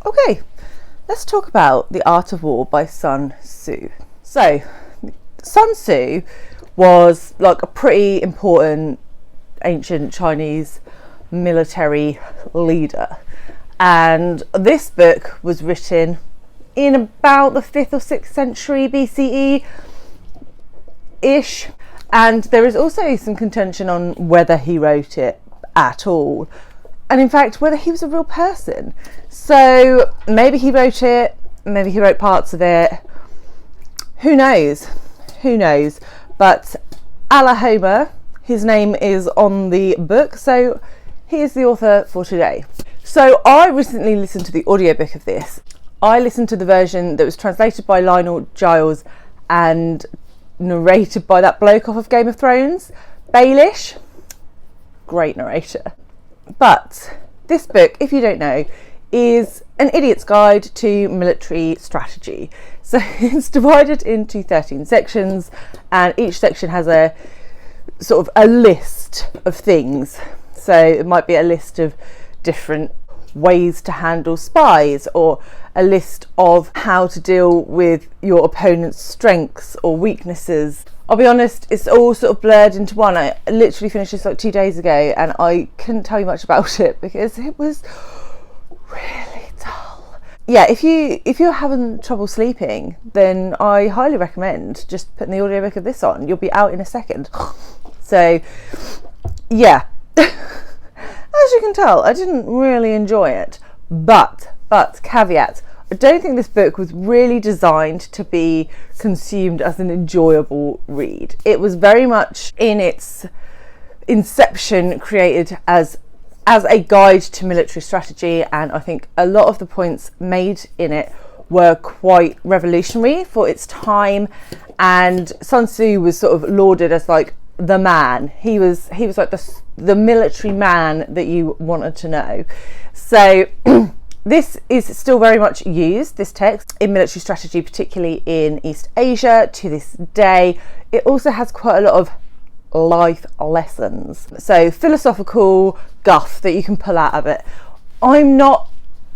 Okay, let's talk about The Art of War by Sun Tzu. So, Sun Tzu was like a pretty important ancient Chinese military leader, and this book was written in about the 5th or 6th century BCE ish, and there is also some contention on whether he wrote it at all, and in fact whether he was a real person. So maybe he wrote it, maybe he wrote parts of it, who knows, but Allah Homer, his name is on the book, so he is the author for today. So I recently listened to the audiobook of this. I listened to the version that was translated by Lionel Giles and narrated by that bloke off of Game of Thrones, Baelish. Great narrator. But this book, if you don't know, is an idiot's guide to military strategy. So it's divided into 13 sections, and each section has a sort of a list of things. So it might be a list of different ways to handle spies, or a list of how to deal with your opponent's strengths or weaknesses. I'll be honest, it's all sort of blurred into one. I literally finished this like 2 days ago, and I couldn't tell you much about it because it was really dull. Yeah, if you're having trouble sleeping, then I highly recommend just putting the audiobook of this on. You'll be out in a second. So yeah, as you can tell, I didn't really enjoy it, but caveat, I don't think this book was really designed to be consumed as an enjoyable read. It was very much in its inception created as a guide to military strategy, and I think a lot of the points made in it were quite revolutionary for its time, and Sun Tzu was sort of lauded as like the man. He was like the military man that you wanted to know. So this is still very much used, this text, in military strategy, particularly in East Asia to this day. It also has quite a lot of life lessons, so philosophical guff that you can pull out of it. I'm not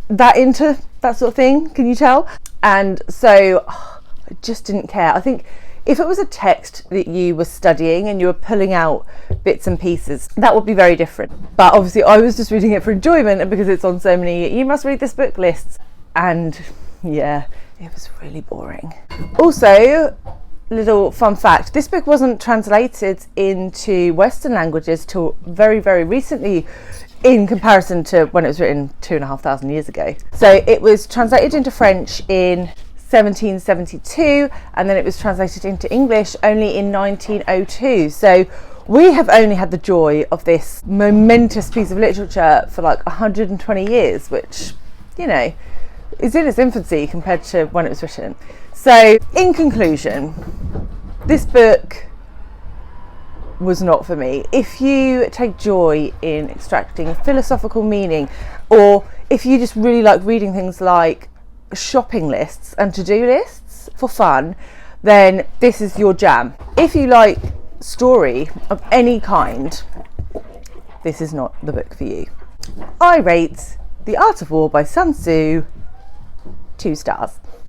that into that sort of thing, can you tell? And so I just didn't care. I think if it was a text that you were studying and you were pulling out bits and pieces, that would be very different. But obviously I was just reading it for enjoyment, and because it's on so many you must read this book lists, and yeah, it was really boring. Also, little fun fact, this book wasn't translated into Western languages till very, very recently in comparison to when it was written 2,500 years ago. So it was translated into French in 1772, and then it was translated into English only in 1902. So we have only had the joy of this momentous piece of literature for like 120 years, which, you know, is in its infancy compared to when it was written. So in conclusion, this book was not for me. If you take joy in extracting philosophical meaning, or if you just really like reading things like shopping lists and to-do lists for fun, then this is your jam. If you like story of any kind, this is not the book for you. I rate The Art of War by Sun Tzu 2 stars.